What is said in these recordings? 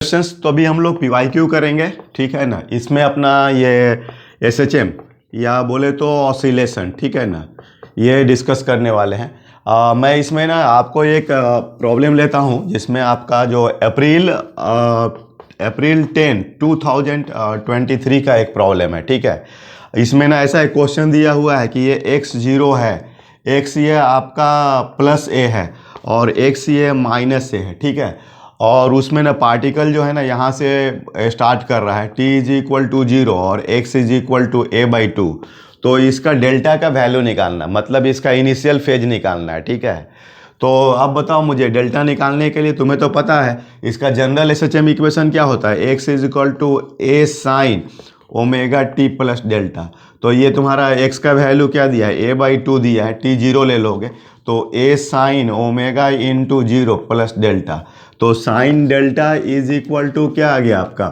Questions तो अभी हम लोग पीवाईक्यू करेंगे, ठीक है ना। इसमें अपना ये एसएचएम या बोले तो ऑसिलेशन, ठीक है ना, ये डिस्कस करने वाले हैं। मैं इसमें ना आपको एक प्रॉब्लम लेता हूँ जिसमें आपका जो अप्रैल 10 2023 का एक प्रॉब्लम है, ठीक है। इसमें ना ऐसा एक क्वेश्चन दिया हुआ है कि ये x0 है, x ये आपका प्लस ए है और x ये माइनस ए है, ठीक है। और उसमें ना पार्टिकल जो है ना यहाँ से स्टार्ट कर रहा है, t इज इक्वल टू 0 और x is equal to a/2। तो इसका डेल्टा का वैल्यू निकालना, मतलब इसका इनिशियल फेज निकालना है, ठीक है। तो अब बताओ मुझे, डेल्टा निकालने के लिए तुम्हें तो पता है इसका जनरल एसएचएम इक्वेशन क्या होता है, x is equal to a sine omega t plus delta. तो ये तुम्हारा x का वैल्यू क्या दिया है, a/2 दिया है, t 0 ले लोगे तो a sine omega into 0 plus delta. तो sine delta is equal to क्या आ गया आपका,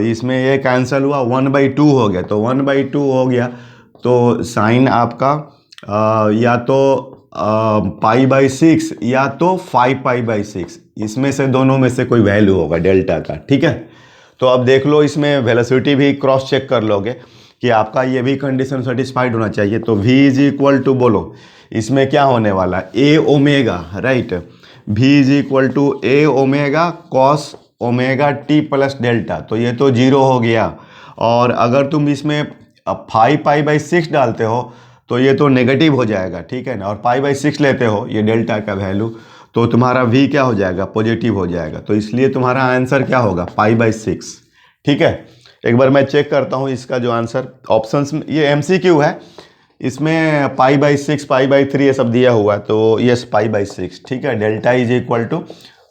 इसमें ये कैंसिल हुआ, 1/2 हो गया। तो 1/2 हो गया तो साइन आपका या तो π/6 या तो 5π/6, इसमें से दोनों में से कोई वैल्यू होगा डेल्टा का, ठीक है। तो अब देख लो, इसमें वेलोसिटी भी क्रॉस चेक कर लोगे कि आपका ये भी कंडीशन सेटिस्फाइड होना चाहिए। तो v इज इक्वल टू, बोलो इसमें क्या होने वाला है, a omega, right. v is equal to a omega cos omega t plus delta. तो ये तो 0 हो गया, और अगर तुम इसमें 5π/6 डालते हो तो ये तो नेगेटिव हो जाएगा, ठीक है ना। और π/6 लेते हो ये डेल्टा का वैल्यू, तो तुम्हारा v क्या हो जाएगा, पॉजिटिव हो जाएगा। तो इसलिए तुम्हारा आंसर क्या होगा, π/6, ठीक है। एक बार मैं चेक करता हूँ इसका जो आंसर, ऑप्शंस में ये MCQ है, इसमें π/6 π/3 ये सब दिया हुआ है, तो यस π/6, ठीक है। Delta is equal to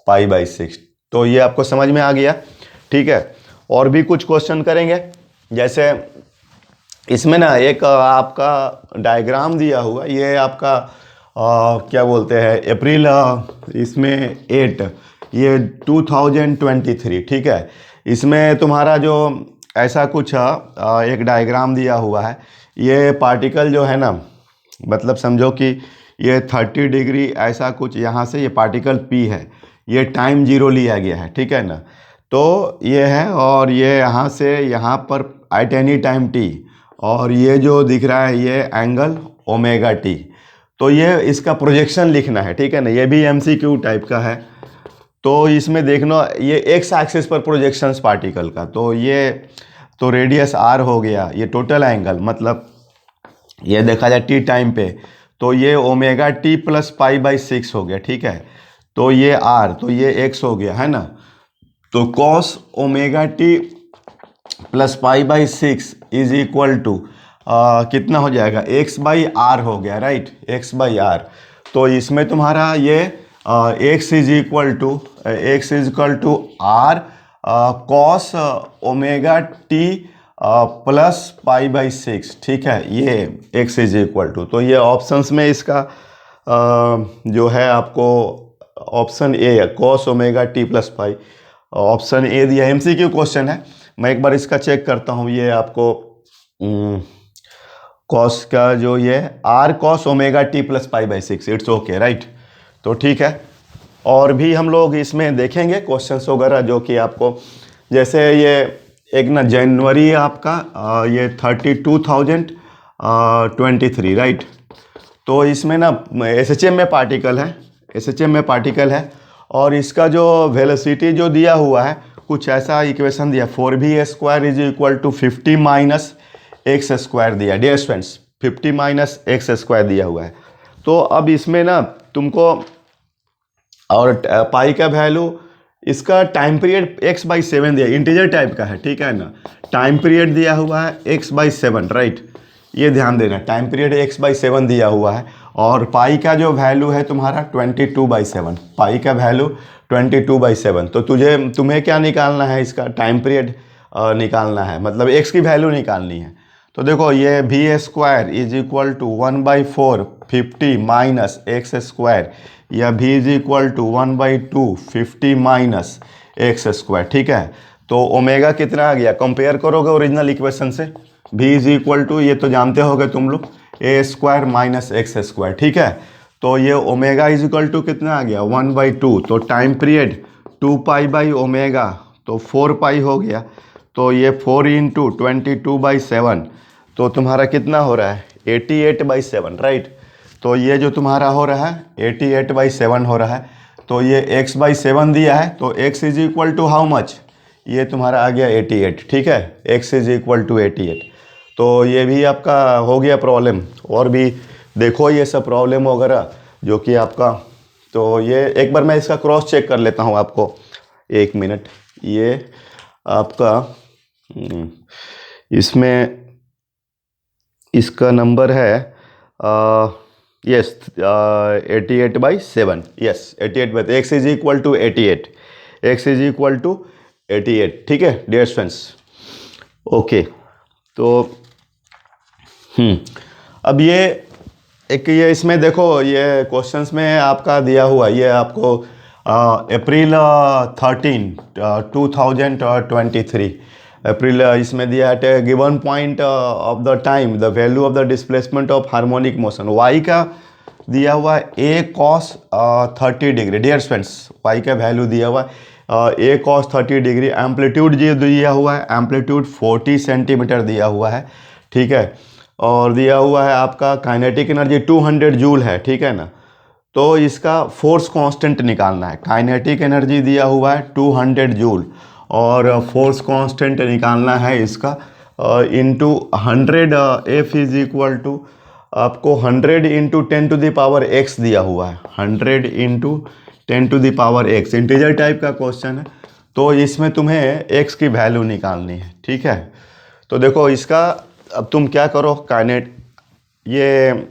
π/6। तो ये आपको समझ में आ गया, ठीक है। और भी कुछ क्वेश्चन करेंगे, जैसे इसमें ना एक आपका डायग्राम दिया हुआ, ये आपका क्या बोलते हैं, अप्रैल इसमें 8 ये 2023, ठीक है। इसमें तुम्हारा जो ऐसा कुछ एक डायग्राम दिया हुआ है, ये पार्टिकल जो है ना, मतलब समझो कि ये 30 डिग्री ऐसा कुछ यहाँ से ये पार्टिकल P है, ये टाइम 0 लिया गया है, ठीक है ना। तो ये है, और ये यहाँ से यहाँ पर एट एनी टाइम t, और ये जो दिख रहा है ये एंगल ओमेगा t। तो ये इसका प्रोजेक्शन लिखना है, ठीक है ना। ये भी MCQ टाइप का है। तो इसमें देखना, ये एक्स एक्सिस पर प्रोजेक्शंस पार्टिकल का, तो ये तो रेडियस r हो गया, ये टोटल एंगल, मतलब ये देखा जाए t टाइम पे, तो ये ओमेगा t प्लस π/6 हो गया, ठीक है। तो ये r, तो ये x हो गया, है ना। तो cos omega t plus π/6 is equal to कितना हो जाएगा, x/r हो गया, राइट, x/r। तो इसमें तुम्हारा ये x is equal to r cos omega t plus π/6, ठीक है। ये x इज इक्वल टू, तो ये ऑप्शंस में इसका जो है आपको ऑप्शन ए है, cos omega t plus pi, option A दिया। MCQ क्वेश्चन है, मैं एक बार इसका चेक करता हूँ। ये आपको कॉस का जो ये r cos omega t plus π/6, it's okay, right. तो ठीक है, और भी हम लोग इसमें देखेंगे क्वेश्चंस वगैरह जो कि आपको, जैसे ये एक ना जनवरी आपका ये 2023, राइट। तो इसमें ना एसएचएम में पार्टिकल है, और इसका जो वेलोसिटी जो दिया हुआ है, कुछ ऐसा इक्वेशन दिया, 4v² is equal to 50 minus x² दिया, डियर स्टूडेंट्स, 50 माइनस x² दिया हुआ है। तो अब इसमें ना तुमको, और पाई का वैल्यू, इसका टाइम पीरियड x/7 दिया, इंटीजर टाइप का है, ठीक है ना। टाइम पीरियड दिया हुआ है x/7, राइट, ये ध्यान देना, टाइम पीरियड x/7 दिया हुआ है। और पाई का जो वैल्यू है तुम्हारा 22/7, पाई का वैल्यू 22/7। तो तुम्हें क्या निकालना है, इसका टाइम पीरियड निकालना है, मतलब x की वैल्यू निकालनी है। तो देखो, ये v² is equal to 1/4 50 minus x², या v is equal to 1/2 50 minus x², ठीक है। तो ओमेगा कितना आ गया, कंपेयर करोगे ओरिजिनल इक्वेशन से, v इज इक्वल टू, ये तो जानते होगे तुम लोग, a² माइनस x², ठीक है। तो ये ओमेगा इज इक्वल टू कितना आ गया, 1/2। तो time period 2 pi by omega, तो 4 पाई हो गया। तो ये 4 इंटू 22/7, तो तुम्हारा कितना हो रहा है 88/7, राइट। तो ये जो तुम्हारा हो रहा है 88/7 हो रहा है। तो ये x/7 दिया है, तो x is equal to how much, ये तुम्हारा आ गया 88, ठीक है, x इज इक्वल टू 88। तो ये भी आपका हो गया प्रॉब्लम। और भी देखो ये सब प्रॉब्लम वगैरह जो कि आपका, तो ये एक बार मैं इसका क्रॉस चेक कर लेता हूँ आपको, 1 मिनट। ये आपका इसमें इसका नंबर है yes 88/7, yes 88, x is equal to 88, x is equal to 88, ठीक है डियर स्टूडेंट्स। ओके, तो अब ये इसमें देखो, ये क्वेश्चंस में आपका दिया हुआ, ये आपको अप्रैल 13, 2023 अप्रैल, इसमें दिया है given point of the time the value of the displacement of harmonic motion, y का दिया हुआ है a cos 30 degree. Dear students, y का वैल्यू दिया हुआ है a cos 30 डिग्री। एम्पलीट्यूड जो दिया हुआ है, एम्पलीट्यूड 40 सेंटीमीटर दिया हुआ है, ठीक है। और दिया हुआ है आपका काइनेटिक एनर्जी 200 जूल है, ठीक है ना। तो इसका फोर्स कांस्टेंट निकालना है। काइनेटिक एनर्जी दिया हुआ है 200 जूल और फोर्स कांस्टेंट निकालना है इसका into 100, F is equal to आपको 100 into 10 to the power x दिया हुआ है, 100 into 10 to the power x, integer type का क्वेश्चन है। तो इसमें तुम्हें एक्स की वैल्यू निकालनी है, ठीक है। तो देखो इसका अब तुम क्या करो, काइनेट ये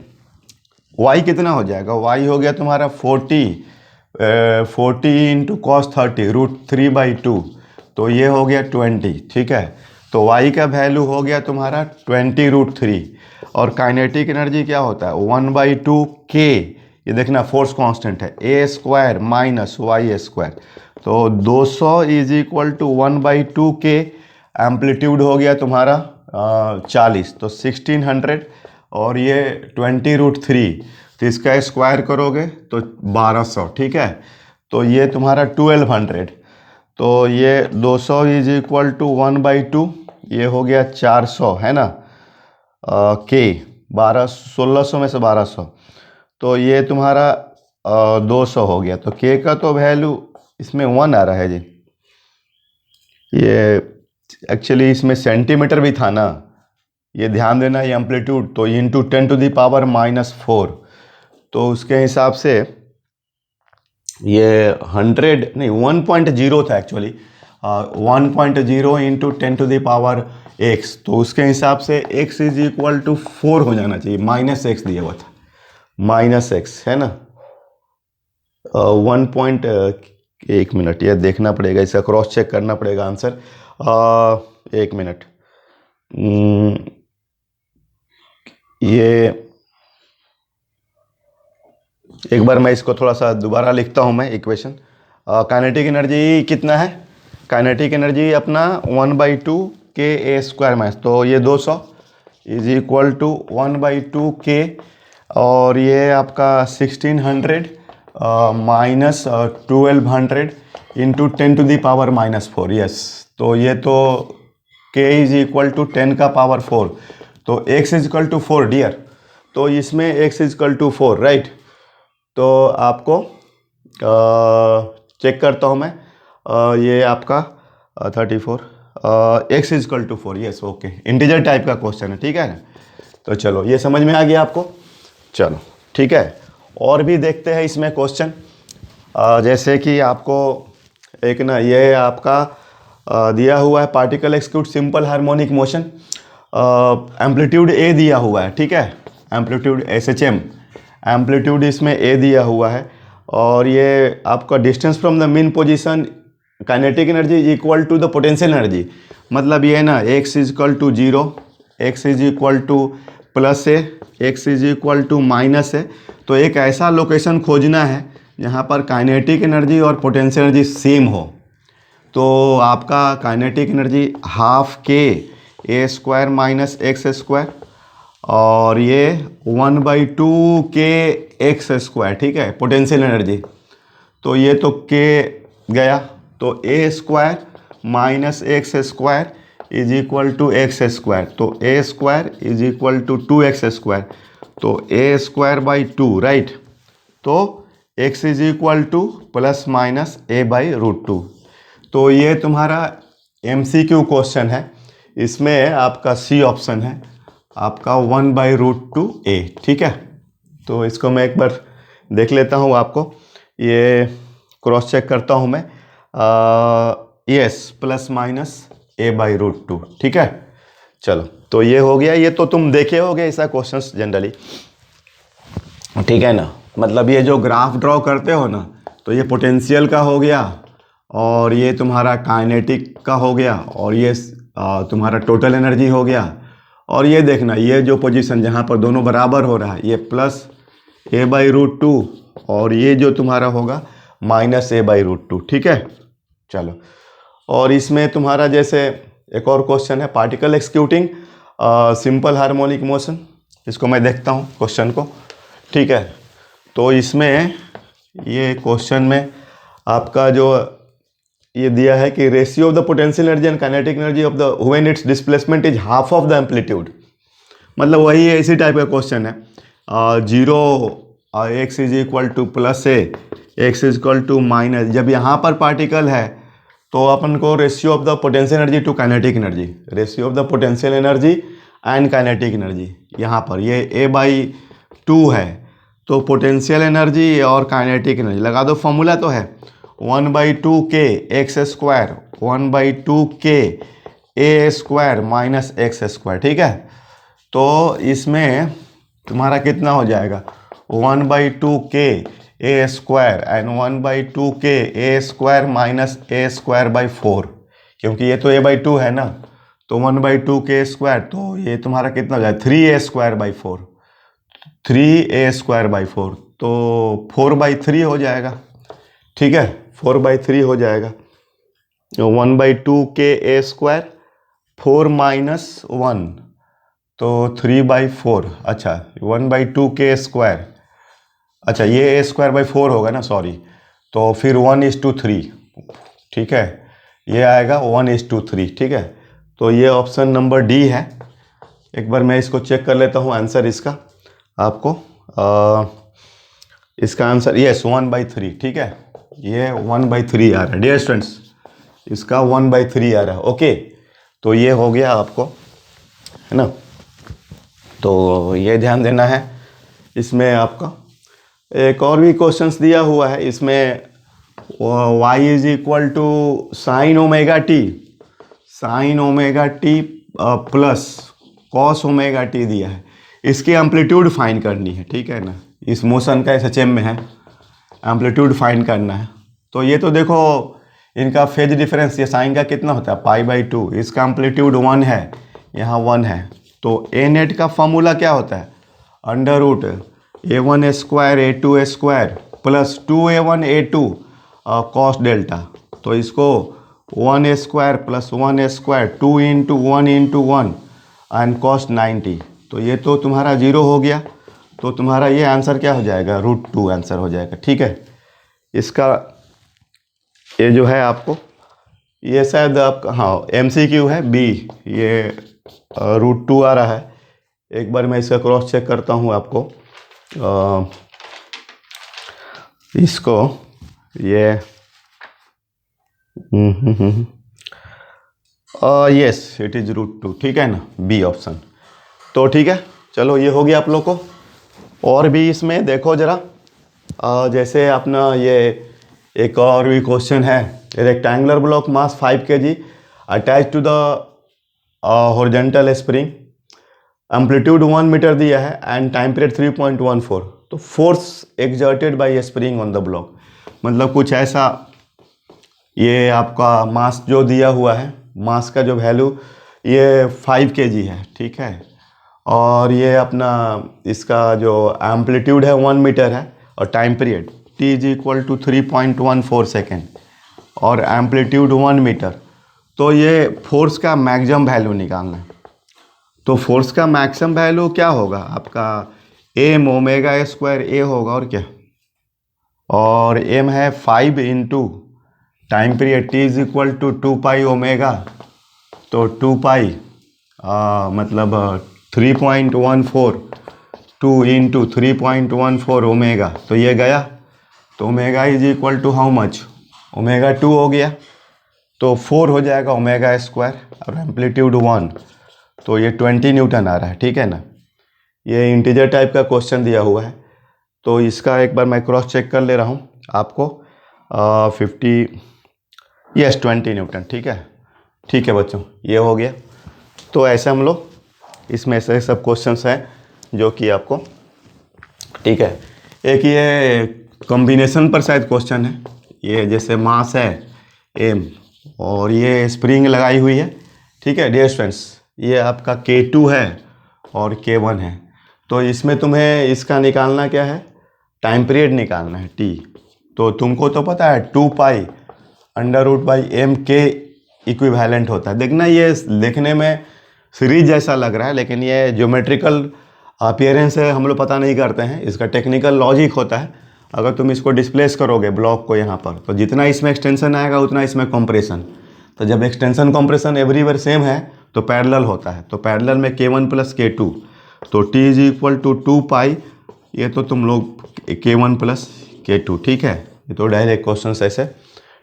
y कितना हो जाएगा, y हो गया तुम्हारा 40 इंटू कॉस 30 √3/2, तो ये हो गया 20, ठीक है। तो y का वैल्यू हो गया तुम्हारा 20√3 और काइनेटिक एनर्जी क्या होता है 1/2 k, ये देखना फोर्स कांस्टेंट है, a² माइनस y², तो 200 is equal to 1/2 k। Amplitude हो गया तुम्हारा 40, तो 1600 और ये 20√3, तो इसका स्क्वायर करोगे तो 1200, ठीक है। तो ये तुम्हारा 1200, तो ये 200 इज इक्वल टू 1/2, ये हो गया 400, है ना, के 1600 में से 1200, तो ये तुम्हारा 200 हो गया। तो के का तो वैल्यू इसमें 1 आ रहा है जी, ये एक्चुअली इसमें सेंटीमीटर भी था ना, ये ध्यान देना, ये एम्पलीट्यूड, तो इंटू 10 टू द पावर -4, तो उसके हिसाब से ये 100 नहीं 1.0 था actually, 1.0 into 10 to the power x, तो उसके हिसाब से x इज इक्वल टू 4 हो जाना चाहिए, -x दिया हुआ था, -x है ना। 1 मिनट, ये देखना पड़ेगा, इसका क्रॉस चेक करना पड़ेगा आंसर। 1 मिनट, ये एक बार मैं इसको थोड़ा सा दोबारा लिखता हूँ मैं इक्वेशन। काइनेटिक एनर्जी कितना है, काइनेटिक एनर्जी अपना 1/2 k a², तो ये 200 इज इक्वल टू 1/2 k, और ये आपका 1600 minus 1200 into 10 to the power -4, yes. तो ये तो k इज इक्वल टू 10 का पावर 4, तो x is equal to 4 dear, तो इसमें x is equal to 4, right. तो आपको चेक करता हूँ मैं, ये आपका 34 x is equal to 4, yes, okay, integer type का क्वेश्चन है, ठीक है ना। तो चलो ये समझ में आ गया आपको, चलो ठीक है। और भी देखते हैं इसमें क्वेश्चन, जैसे कि आपको एक ना ये आपका दिया हुआ है particle execute simple harmonic motion, amplitude a दिया हुआ है, ठीक है, एम्पलीट्यूड SHM, एम्पलीट्यूड इसमें a दिया हुआ है, और ये आपका distance from the mean position, kinetic energy equal to the potential energy, मतलब ये है ना x is equal to 0, x is equal to +a, x is equal to -a। तो एक ऐसा लोकेशन खोजना है जहाँ पर काइनेटिक एनर्जी और पोटेंशियल एनर्जी सेम हो। तो आपका kinetic energy ½ k a² minus x², और ये 1/2 k x², ठीक है, पोटेंशियल एनर्जी, तो ये तो k गया, तो a square minus x square is equal to x square, तो a square is equal to 2x square, तो ए स्क्वायर बाई 2, राइट। तो x is equal to plus minus a by root 2। तो ये तुम्हारा MCQ question है, इसमें आपका C option है, आपका 1/√2a, ठीक है। तो इसको मैं एक बार देख लेता हूँ, आपको ये क्रॉस चेक करता हूँ मैं। यस, प्लस माइनस a/√2, ठीक है। चलो, तो ये हो गया। ये तो तुम देखे होगे ऐसा क्वेश्चंस जनरली, ठीक है ना। मतलब ये जो ग्राफ ड्रॉ करते हो ना, तो ये पोटेंशियल का हो गया, और ये तुम्हारा काइनेटिक का हो गया, और ये तुम्हारा टोटल एनर्जी हो गया। और ये देखना, ये जो पोजीशन जहाँ पर दोनों बराबर हो रहा है, ये प्लस a/√2, और ये जो तुम्हारा होगा माइनस a/√2, ठीक है। चलो, और इसमें तुम्हारा जैसे एक और क्वेश्चन है, particle executing simple harmonic motion. इसको मैं देखता हूँ क्वेश्चन को, ठीक है। तो इसमें ये क्वेश्चन में आपका जो ये दिया है कि ratio of the potential energy and kinetic energy of the when it's displacement is half of the amplitude. मतलब वही है, इसी टाइप का क्वेश्चन है। 0 x is equal to plus A, x is equal to minus. जब यहाँ पर particle है तो अपन को ratio of the potential energy to kinetic energy, ratio of the potential energy and kinetic energy, यहाँ पर ये a/2 है। तो पोटेंशियल एनर्जी और काइनेटिक एनर्जी लगा दो, फॉर्मूला तो है 1/2k x square, 1/2k A square minus x square, ठीक है। तो इसमें तुम्हारा कितना हो जाएगा, 1/2k A square and 1/2k A square minus A square by 4, क्योंकि ये तो a/2 है ना, तो 1/2k स्क्वायर, तो ये तुम्हारा कितना हो जाएगा 3a square by 4, 3a square by 4, तो 4/3 हो जाएगा, ठीक है। 4/3 हो जाएगा, 1/2k ए स्क्वायर, 4 माइनस 1, तो 3/4। अच्छा, 1/2k स्क्वायर, अच्छा ये a स्क्वायर बाई 4 होगा ना, सॉरी। तो फिर 1:3, ठीक है, ये आएगा 1:3, ठीक है। तो ये ऑप्शन नंबर डी है। एक बार मैं इसको चेक कर लेता हूँ आंसर इसका आपको। इसका आंसर यस 1/3, ठीक है, ये 1/3 आ रहा है डियर स्टूडेंट्स, इसका 1/3 आ रहा है, ओके। तो ये हो गया आपको, है ना। तो ये ध्यान देना है। इसमें आपका एक और भी क्वेश्चंस दिया हुआ है, इसमें y is equal to sine omega t, sine omega t plus cos omega t दिया है। इसकी एम्पलीट्यूड फाइंड करनी है, ठीक है ना। इस मोशन का SHM में है, एम्पलीट्यूड फाइंड करना है। तो ये तो देखो इनका फेज डिफरेंस, ये साइन का कितना होता है π/2, इसका एम्पलीट्यूड 1 है, यहाँ 1 है। तो ए नेट का फॉर्मूला क्या होता है, under root a1 square a2 square plus 2a1 a2 cos delta. तो इसको 1 square plus 1 square 2 into 1 into 1 and cos 90। तो ये तो तुम्हारा 0 हो गया, तो तुम्हारा ये आंसर क्या हो जाएगा, √2 आंसर हो जाएगा, ठीक है। इसका ये जो है आपको, ये शायद आपका हाँ MCQ है बी, ये √2 आ रहा है। एक बार मैं इसका क्रॉस चेक करता हूँ आपको, इसको ये यस इट इज √2, ठीक है ना, बी ऑप्शन। तो ठीक है, चलो ये हो गया आप लोग को। और भी इसमें देखो ज़रा, जैसे अपना ये एक और भी क्वेश्चन है, rectangular block mass 5 kg attach to the horizontal spring, amplitude 1 metre दिया है एंड टाइम पीरियड 3.14। तो force exerted by spring on the block, मतलब कुछ ऐसा। ये आपका मास जो दिया हुआ है, मास का जो वैल्यू ये 5 kg है, ठीक है। और ये अपना इसका जो एम्पलीट्यूड है 1 मीटर है, और time period t is equal to 3.14 second, और एम्पलीट्यूड 1 मीटर। तो ये फोर्स का मैक्सिमम वैल्यू निकालना है। तो फोर्स का मैक्सिमम वैल्यू क्या होगा आपका, m ओमेगा स्क्वायर a होगा, और क्या, और m है 5 into time period t is equal to 2 pi omega, तो 2 पाई मतलब 3.14 2 इंटू 3.14 ओमेगा, तो ये गया, तो omega is equal to how much, omega 2 हो गया, तो 4 हो जाएगा ओमेगा स्क्वायर, और एम्पलीट्यूड 1, तो ये 20 न्यूटन आ रहा है, ठीक है ना। ये इंटीजर टाइप का क्वेश्चन दिया हुआ है, तो इसका एक बार मैं क्रॉस चेक कर ले रहा हूँ आपको। 20 न्यूटन, ठीक है बच्चों, ये हो गया। तो ऐसे हम लोग इसमें से सब क्वेश्चंस हैं जो कि आपको, ठीक है। एक ये कॉम्बिनेशन पर शायद क्वेश्चन है, ये जैसे मास है एम और ये स्प्रिंग लगाई हुई है, ठीक है डियर स्टूडेंट्स, ये आपका K2 है और K1 है, तो इसमें तुम्हें इसका निकालना क्या है, टाइम पीरियड निकालना है T। तो तुमको तो पता है 2 पाई √/m के इक्विवेलेंट होता है। देखना ये देखने में सीरीज जैसा लग रहा है, लेकिन ये ज्योमेट्रिकल अपीयरेंस है, हम लोग पता नहीं करते हैं, इसका टेक्निकल लॉजिक होता है। अगर तुम इसको डिस्प्लेस करोगे ब्लॉक को यहाँ पर, तो जितना इसमें एक्सटेंशन आएगा उतना इसमें कॉम्प्रेशन, तो जब एक्सटेंशन कॉम्प्रेशन एवरीवेयर सेम है तो पैरेलल होता है, तो पैरेलल में K1 + K2, तो T इज इक्वल टू 2 पाई, ये तो तुम लोग K1 + K2, ठीक है। ये तो डायरेक्ट क्वेश्चन ऐसे,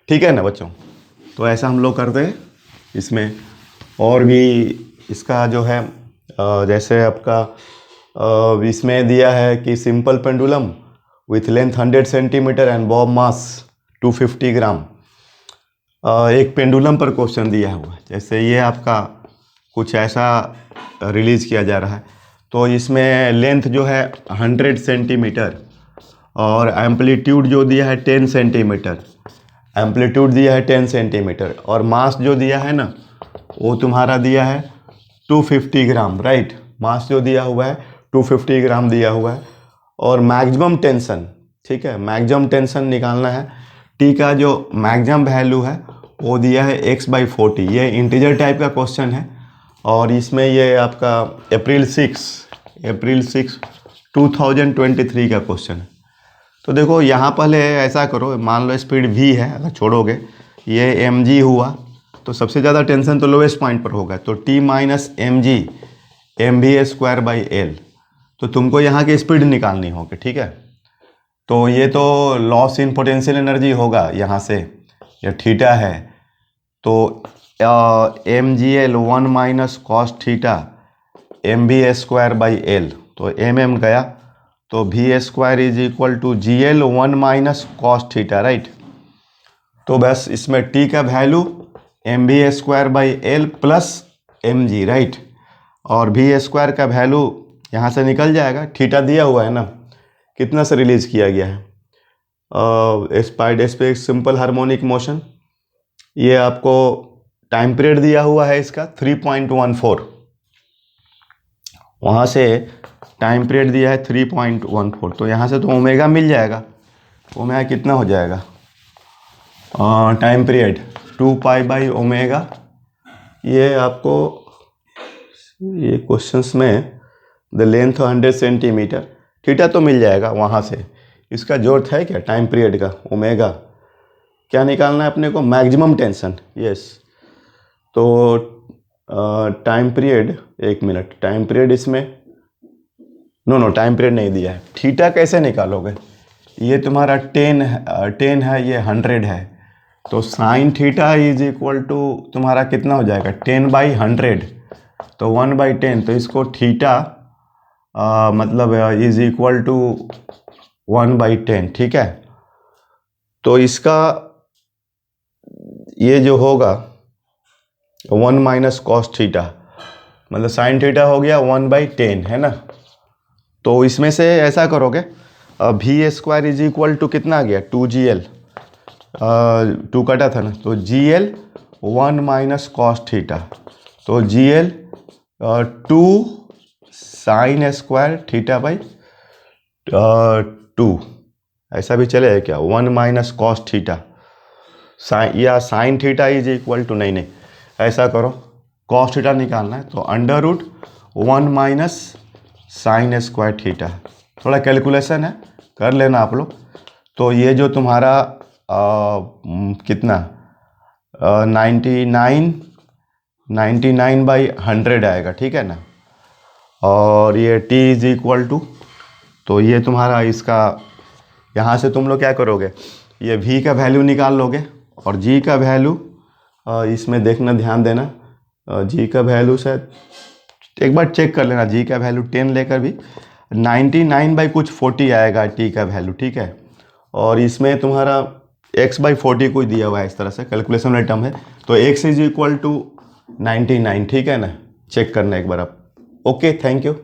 ठीक है ना बच्चों। तो ऐसा हम लोग करते हैं इसमें, और भी इसका जो है जैसे आपका इसमें दिया है कि simple pendulum with length 100 centimetre and bob mass 250 gram, एक पेंडुलम पर क्वेश्चन दिया हुआ है। जैसे ये आपका कुछ ऐसा रिलीज किया जा रहा है, तो इसमें लेंथ जो है 100 सेंटीमीटर और एम्पलीट्यूड जो दिया है 10 सेंटीमीटर, एम्पलीट्यूड दिया है 10 सेंटीमीटर, और मास जो दिया है ना वो तुम्हारा दिया है 250 ग्राम, राइट। मास जो दिया हुआ है 250 ग्राम दिया हुआ है, और मैक्सिमम टेंशन, ठीक है, मैक्सिमम टेंशन निकालना है। टी का जो मैक्सिमम वैल्यू है वो दिया है x/40, ये इंटीजर टाइप का क्वेश्चन है, और इसमें ये आपका अप्रैल 6 2023 का क्वेश्चन है। तो देखो यहाँ पहले ऐसा करो, मान लो स्पीड v है, अगर छोड़ोगे ये mg हुआ, तो सबसे ज़्यादा टेंशन तो लोवेस्ट पॉइंट पर होगा, तो t - mg mv²/L, तो तुमको यहाँ की स्पीड निकालनी होगी, ठीक है। तो ये तो लॉस इन पोटेंशियल एनर्जी होगा यहाँ से, ये थीटा है, तो mgl 1 - cos थीटा mv²/L, तो mm गया, तो v² is equal to gl 1 - cos theta, right. तो बस इसमें t का value mv²/L plus mg, right, और v² का वैल्यू यहाँ से निकल जाएगा, थीटा दिया हुआ है ना, कितना से रिलीज किया गया है स्पाइड सिंपल हार्मोनिक मोशन, ये आपको टाइम पीरियड दिया हुआ है इसका 3.14, वहाँ से टाइम पीरियड दिया है 3.14, तो यहाँ से तो ओमेगा मिल जाएगा, ओमेगा कितना हो जाएगा, टाइम पीरियड 2 पाई/ओमेगा, ये आपको ये क्वेश्चंस में द लेंथ 100 सेंटीमीटर, थीटा तो मिल जाएगा वहाँ से, इसका जरूरत है क्या टाइम पीरियड का, ओमेगा क्या निकालना है अपने को, मैक्सिमम टेंशन, यस। तो टाइम पीरियड, एक मिनट, टाइम पीरियड इसमें नो टाइम पीरियड नहीं दिया है, थीटा कैसे निकालोगे, ये तुम्हारा 10 है, ये 100 है, तो sine theta is equal to तुम्हारा कितना हो जाएगा 10/100, तो 1/10, तो इसको थीटा मतलब इज इक्वल टू 1/10, ठीक है। तो इसका ये जो होगा 1 - cos थीटा, मतलब साइन थीटा हो गया 1/10, है ना। तो इसमें से ऐसा करोगे, v² इज इक्वल टू कितना आ गया 2gl, 2 कटा था ना, तो gl 1 - cos थीटा, तो gl 2 sin² θ/2, ऐसा भी चलेगा क्या, 1 - cos थीटा या sine theta is equal to, नहीं ऐसा करो, cos थीटा निकालना है, तो √1 - sin² थीटा, थोड़ा कैलकुलेशन है, कर लेना आप लोग। तो ये जो तुम्हारा कितना 99/100 आएगा, ठीक है ना। और ये t इज इक्वल टू, तो ये तुम्हारा इसका, यहाँ से तुम लोग क्या करोगे, ये v का वैल्यू निकाल लोगे और g का वैल्यू इसमें देखना, ध्यान देना, g का वैल्यू शायद एक बार चेक कर लेना, g का वैल्यू 10 लेकर भी 99/40 आएगा t का वैल्यू, ठीक है। और इसमें तुम्हारा x/40 कुछ दिया हुआ है, इस तरह से कैलकुलेशन वाला टर्म है, तो x इज इक्वल टू 99, ठीक है ना। चेक करना एक बार आप। Okay, thank you.